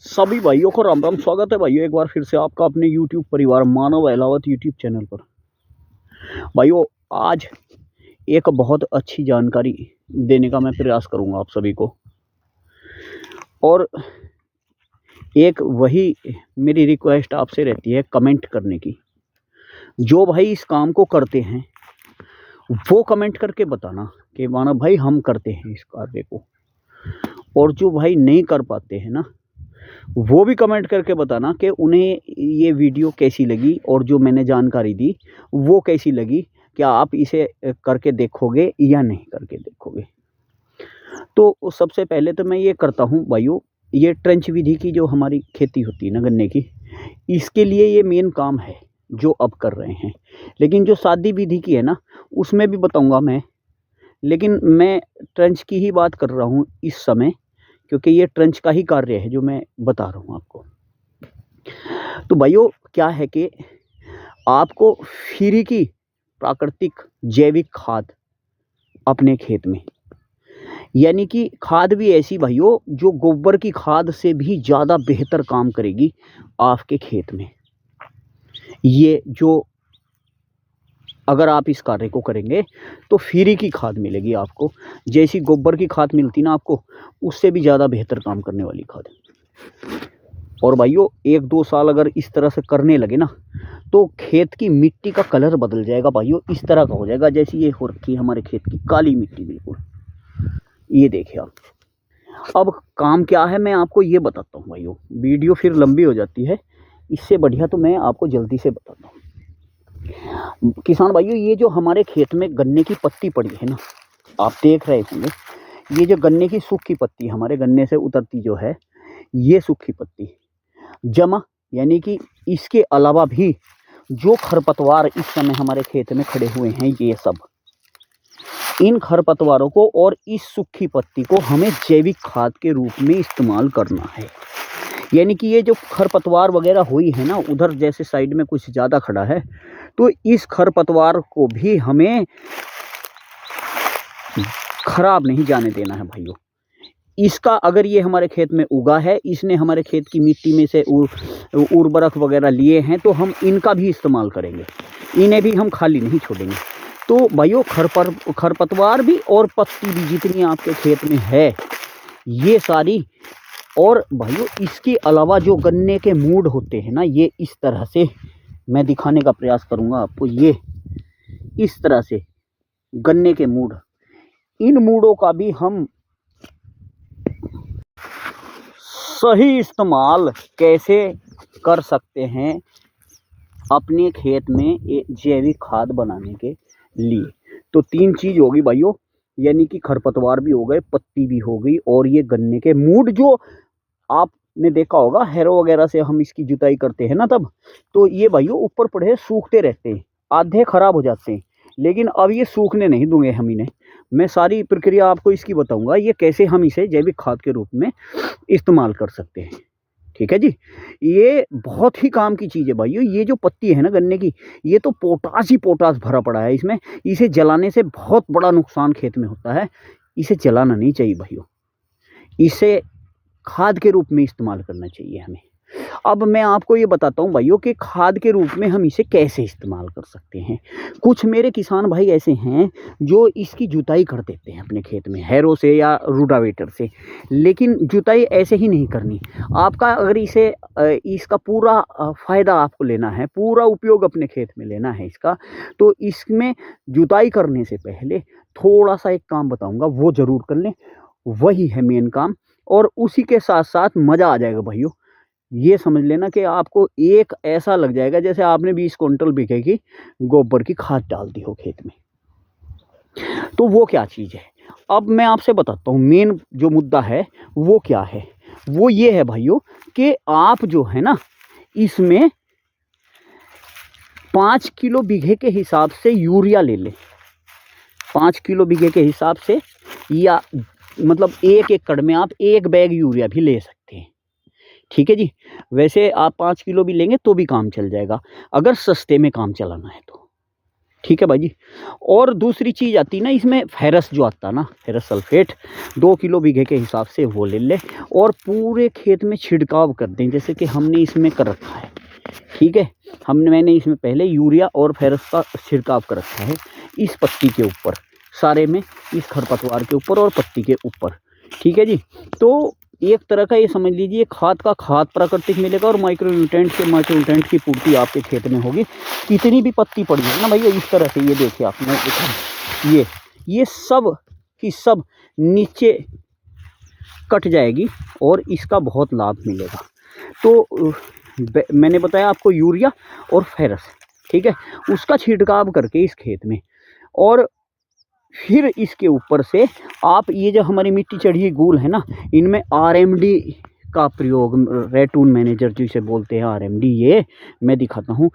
सभी भाइयों को राम राम। स्वागत है भाइयों एक बार फिर से आपका अपने YouTube परिवार मानव अहलावत YouTube चैनल पर। भाइयों आज एक बहुत अच्छी जानकारी देने का मैं प्रयास करूंगा आप सभी को, और एक वही मेरी रिक्वेस्ट आपसे रहती है कमेंट करने की। जो भाई इस काम को करते हैं वो कमेंट करके बताना कि मानव भाई हम करते हैं इस कार्य को, और जो भाई नहीं कर पाते हैं ना वो भी कमेंट करके बताना कि उन्हें ये वीडियो कैसी लगी और जो मैंने जानकारी दी वो कैसी लगी। क्या आप इसे करके देखोगे या नहीं करके देखोगे? तो सबसे पहले तो मैं ये करता हूँ भाइयों, ये ट्रेंच विधि की जो हमारी खेती होती है ना गन्ने की, इसके लिए ये मेन काम है जो अब कर रहे हैं। लेकिन जो सादी विधि की है ना उसमें भी बताऊँगा मैं, लेकिन मैं ट्रेंच की ही बात कर रहा हूँ इस समय, क्योंकि ये ट्रेंच का ही कार्य है जो मैं बता रहा हूँ आपको। तो भाइयों क्या है कि आपको फ्री की प्राकृतिक जैविक खाद अपने खेत में, यानी कि खाद भी ऐसी भाइयों जो गोबर की खाद से भी ज़्यादा बेहतर काम करेगी आपके खेत में। ये जो अगर आप इस कार्य को करेंगे तो फ्री की खाद मिलेगी आपको, जैसी गोबर की खाद मिलती ना आपको उससे भी ज़्यादा बेहतर काम करने वाली खाद। और भाइयों 1-2 साल अगर इस तरह से करने लगे ना तो खेत की मिट्टी का कलर बदल जाएगा भाइयों, इस तरह का हो जाएगा जैसी ये हो रखी है हमारे खेत की काली मिट्टी बिल्कुल। ये देखिए आप। अब काम क्या है मैं आपको ये बताता हूँ भाइयों, वीडियो फिर लंबी हो जाती है, इससे बढ़िया तो मैं आपको जल्दी से बताता हूँ। किसान भाइयों ये जो हमारे खेत में गन्ने की पत्ती पड़ी है ना, आप देख रहे होंगे, ये जो गन्ने की सूखी पत्ती हमारे गन्ने से उतरती जो है, ये सूखी पत्ती जमा, यानी कि इसके अलावा भी जो खरपतवार इस समय हमारे खेत में खड़े हुए हैं ये सब, इन खरपतवारों को और इस सूखी पत्ती को हमें जैविक खाद के रूप में इस्तेमाल करना है। यानी कि ये जो खरपतवार वगैरह हुई है ना, उधर जैसे साइड में कुछ ज़्यादा खड़ा है, तो इस खरपतवार को भी हमें खराब नहीं जाने देना है भाइयों। इसका अगर ये हमारे खेत में उगा है, इसने हमारे खेत की मिट्टी में से उर्वरक वगैरह लिए हैं, तो हम इनका भी इस्तेमाल करेंगे, इन्हें भी हम खाली नहीं छोड़ेंगे। तो भाइयों खरपतवार भी और पत्ती भी जितनी आपके खेत में है ये सारी, और भाइयों इसके अलावा जो गन्ने के मूड होते हैं ना, ये इस तरह से मैं दिखाने का प्रयास करूँगा आपको। ये इस तरह से गन्ने के मूड, इन मूडों का भी हम सही इस्तेमाल कैसे कर सकते हैं अपने खेत में जैविक खाद बनाने के लिए। तो 3 चीज़ होगी भाइयों, यानी कि खरपतवार भी हो गए, पत्ती भी हो गई, और ये गन्ने के मूड जो आपने देखा होगा हैरो वगैरह से हम इसकी जुताई करते हैं ना तब, तो ये भाइयों ऊपर पड़े सूखते रहते हैं, आधे खराब हो जाते हैं, लेकिन अब ये सूखने नहीं दूंगे हम इन्हें। मैं सारी प्रक्रिया आपको इसकी बताऊंगा, ये कैसे हम इसे जैविक खाद के रूप में इस्तेमाल कर सकते हैं। ठीक है जी, ये बहुत ही काम की चीज़ है भाइयों। ये जो पत्ती है ना गन्ने की, ये तो पोटास ही पोटास भरा पड़ा है इसमें, इसे जलाने से बहुत बड़ा नुकसान खेत में होता है, इसे जलाना नहीं चाहिए भाइयों, इसे खाद के रूप में इस्तेमाल करना चाहिए हमें। अब मैं आपको ये बताता हूँ भाइयों कि खाद के रूप में हम इसे कैसे इस्तेमाल कर सकते हैं। कुछ मेरे किसान भाई ऐसे हैं जो इसकी जुताई कर देते हैं अपने खेत में हैरो से या रोटावेटर से, लेकिन जुताई ऐसे ही नहीं करनी। आपका अगर इसे इसका पूरा फ़ायदा आपको लेना है, पूरा उपयोग अपने खेत में लेना है इसका, तो इसमें जुताई करने से पहले थोड़ा सा एक काम बताऊँगा वो ज़रूर कर लें, वही है मेन काम, और उसी के साथ साथ मज़ा आ जाएगा भाइयों। ये समझ लेना कि आपको एक ऐसा लग जाएगा जैसे आपने 20 क्विंटल बीघे की गोबर की खाद डाल दी हो खेत में। तो वो क्या चीज़ है, अब मैं आपसे बताता हूँ मेन जो मुद्दा है वो क्या है। वो ये है भाइयों कि आप जो है ना इसमें 5 किलो बीघे के हिसाब से यूरिया ले लें, 5 किलो बीघे के हिसाब से, या मतलब 1 एकड़ में आप 1 बैग यूरिया भी ले सकते हैं। ठीक है जी, वैसे आप 5 किलो भी लेंगे तो भी काम चल जाएगा अगर सस्ते में काम चलाना है तो। ठीक है भाई जी। और दूसरी चीज़ आती ना इसमें, फेरस जो आता ना, फेरस सल्फेट 2 किलो बीघे के हिसाब से वो ले ले और पूरे खेत में छिड़काव कर दें, जैसे कि हमने इसमें कर रखा है। ठीक है, मैंने इसमें पहले यूरिया और फेरस का छिड़काव कर रखा है इस पत्ती के ऊपर, सारे में, इस खरपतवार के ऊपर और पत्ती के ऊपर। ठीक है जी। तो एक तरह का ये समझ लीजिए खाद का खाद प्राकृतिक मिलेगा और माइक्रोन्यूट्रेंट की पूर्ति आपके खेत में होगी। कितनी भी पत्ती पड़ी है ना भैया, इस तरह से ये देखिए आपने, ये सब की सब नीचे कट जाएगी और इसका बहुत लाभ मिलेगा। तो मैंने बताया आपको यूरिया और फेरस, ठीक है, उसका छिड़काव करके इस खेत में, और फिर इसके ऊपर से आप ये जो हमारी मिट्टी चढ़ी हुई गूल है ना, इनमें आरएमडी का प्रयोग, रेटून मैनेजर जिसे बोलते हैं आरएमडी, ये मैं दिखाता हूँ,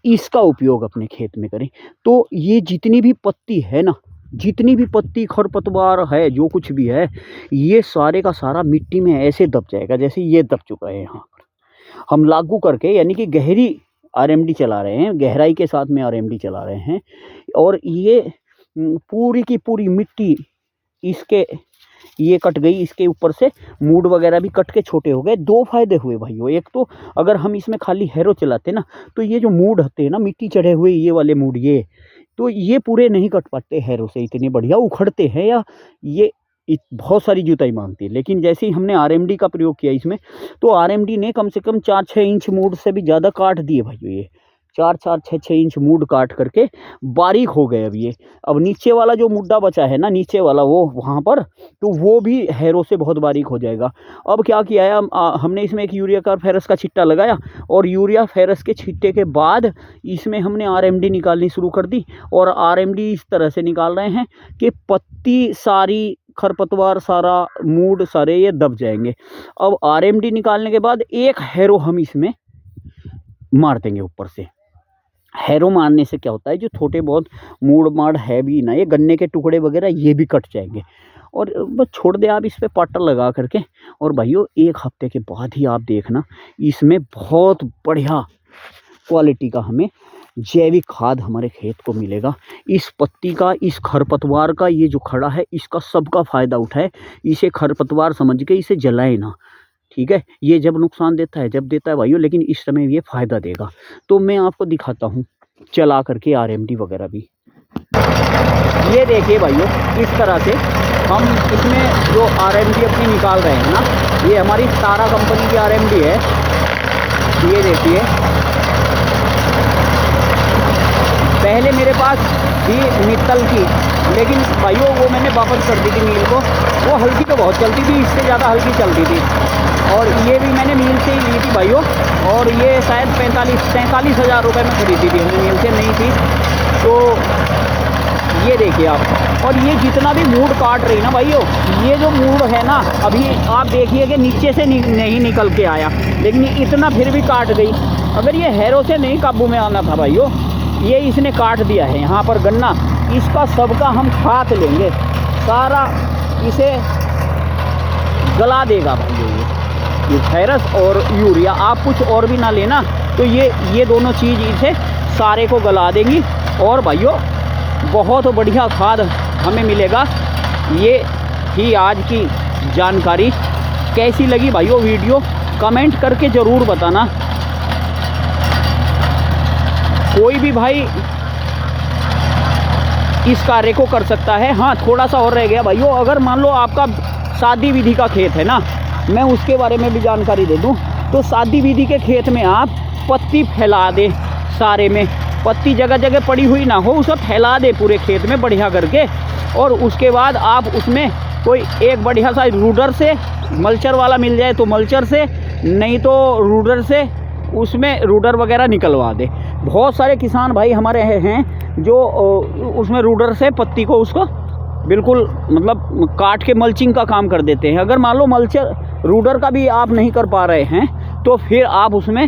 इसका उपयोग अपने खेत में करें। तो ये जितनी भी पत्ती है ना, जितनी भी पत्ती खरपतवार है, जो कुछ भी है, ये सारे का सारा मिट्टी में ऐसे दब जाएगा जैसे ये दब चुका है। यहाँ पर हम लागू करके, यानी कि गहरी आरएमडी चला रहे हैं, गहराई के साथ में आरएमडी चला रहे हैं, और ये पूरी की पूरी मिट्टी इसके ये कट गई, इसके ऊपर से मूड वगैरह भी कट के छोटे हो गए। 2 फायदे हुए भाइयों। एक तो अगर हम इसमें खाली हैरो चलाते ना, तो ये जो मूड होते हैं ना मिट्टी चढ़े हुए, ये वाले मूड, ये तो ये पूरे नहीं कट पाते हैरो से, इतने बढ़िया उखड़ते हैं, या ये बहुत सारी जुताई मांगती है। लेकिन जैसे ही हमने आरएमडी का प्रयोग किया इसमें, तो आरएमडी ने कम से कम 4-6 इंच मूड से भी ज़्यादा काट दिए भाइयों। ये 4-6 इंच मूड काट करके बारीक हो गए। अब ये, अब नीचे वाला जो मुड्डा बचा है ना, नीचे वाला वो वहाँ पर, तो वो भी हैरो से बहुत बारीक हो जाएगा। अब क्या किया है, हमने इसमें एक यूरिया का फेरस का छिट्टा लगाया, और यूरिया फेरस के छिट्टे के बाद इसमें हमने आरएमडी निकालनी शुरू कर दी। और आरएमडी इस तरह से निकाल रहे हैं कि पत्ती सारी, खरपतवार सारा, मूड सारे ये दब जाएंगे। अब आरएमडी निकालने के बाद एक हैरो हम इसमें मार देंगे ऊपर से। हैरो मारने से क्या होता है, जो छोटे बहुत मूड माड़ है भी ना, ये गन्ने के टुकड़े वगैरह, ये भी कट जाएंगे। और बस छोड़ दे आप इस पे पाटर लगा करके, और भाइयों 1 हफ्ते के बाद ही आप देखना इसमें बहुत बढ़िया क्वालिटी का हमें जैविक खाद हमारे खेत को मिलेगा। इस पत्ती का, इस खरपतवार का, ये जो खड़ा है, इसका सबका फ़ायदा उठाए। इसे खरपतवार समझ के इसे जलाए ना, ठीक है। ये जब नुकसान देता है, जब देता है भाइयों, लेकिन इस समय ये फ़ायदा देगा। तो मैं आपको दिखाता हूँ चला करके आरएमडी वगैरह भी। ये देखिए भाइयों, इस तरह से हम इसमें जो आरएमडी अपनी निकाल रहे हैं ना, ये हमारी तारा कंपनी की आरएमडी है। ये देखिए, पहले मेरे पास थी मित्तल की, लेकिन भाइयों वो मैंने वापस कर दी थी मील को। वो हल्की तो बहुत चलती थी, इससे ज़्यादा हल्की चलती थी। और ये भी मैंने मील से ही ली थी भाइयों, और ये शायद 45 हज़ार रुपये में खरीदी थी हमने, मील से नहीं थी। तो ये देखिए आप, और ये जितना भी मूड काट रही ना भाइयों, ये जो मूड है ना, अभी आप देखिए कि नीचे से नहीं निकल के आया, लेकिन इतना फिर भी काट गई। अगर ये हैरो से नहीं काबू में आना था भाइयों, ये इसने काट दिया है। यहाँ पर गन्ना, इसका सबका हम साथ लेंगे, सारा इसे गला देगा भाइयों। ये फेरस और यूरिया, आप कुछ और भी ना लेना, तो ये दोनों चीज़ इसे सारे को गला देंगी। और भाइयों बहुत बढ़िया खाद हमें मिलेगा। ये ही आज की जानकारी। कैसी लगी भाइयों वीडियो, कमेंट करके ज़रूर बताना। कोई भी भाई इस कार्य को कर सकता है। हाँ, थोड़ा सा और रह गया भाइयों, अगर मान लो आपका सादी विधि का खेत है ना, मैं उसके बारे में भी जानकारी दे दूं। तो सादी विधि के खेत में आप पत्ती फैला दे, सारे में पत्ती जगह जगह पड़ी हुई ना हो, उसे फैला दे पूरे खेत में बढ़िया करके। और उसके बाद आप उसमें कोई एक बढ़िया सा रूडर से, मल्चर वाला मिल जाए तो मल्चर से, नहीं तो रूडर से उसमें रूडर वगैरह निकलवा दे। बहुत सारे किसान भाई हमारे हैं जो उसमें रूडर से पत्ती को उसको बिल्कुल मतलब काट के मल्चिंग का काम कर देते हैं। अगर मान लो मल्चर रूडर का भी आप नहीं कर पा रहे हैं, तो फिर आप उसमें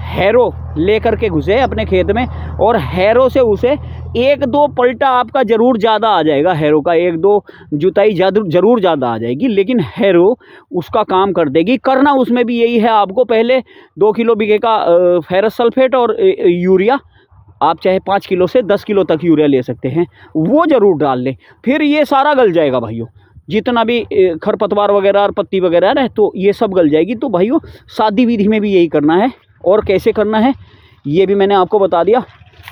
हैरो ले करके घुसे अपने खेत में, और हैरो से उसे 1-2 पलटा आपका ज़रूर ज़्यादा आ जाएगा। हैरो का 1-2 जुताई ज़रूर ज़्यादा आ जाएगी, लेकिन हैरो उसका काम कर देगी। करना उसमें भी यही है, आपको पहले 2 किलो बीघे का फेरस सल्फेट और यूरिया आप चाहे 5 किलो से 10 किलो तक यूरिया ले सकते हैं, वो ज़रूर डाल लें। फिर ये सारा गल जाएगा भाइयों, जितना भी खरपतवार वगैरह और पत्ती वगैरह है तो ये सब गल जाएगी। तो भाइयों सादी विधि में भी यही करना है, और कैसे करना है ये भी मैंने आपको बता दिया।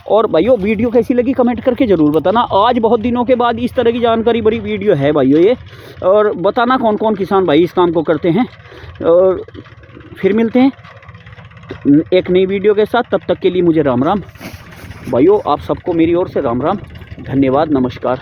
और भाइयों वीडियो कैसी लगी कमेंट करके ज़रूर बताना। आज बहुत दिनों के बाद इस तरह की जानकारी बड़ी वीडियो है भाइयों ये, और बताना कौन कौन किसान भाई इस काम को करते हैं। और फिर मिलते हैं एक नई वीडियो के साथ, तब तक के लिए मुझे राम राम भाइयों। आप सबको मेरी ओर से राम राम, धन्यवाद, नमस्कार।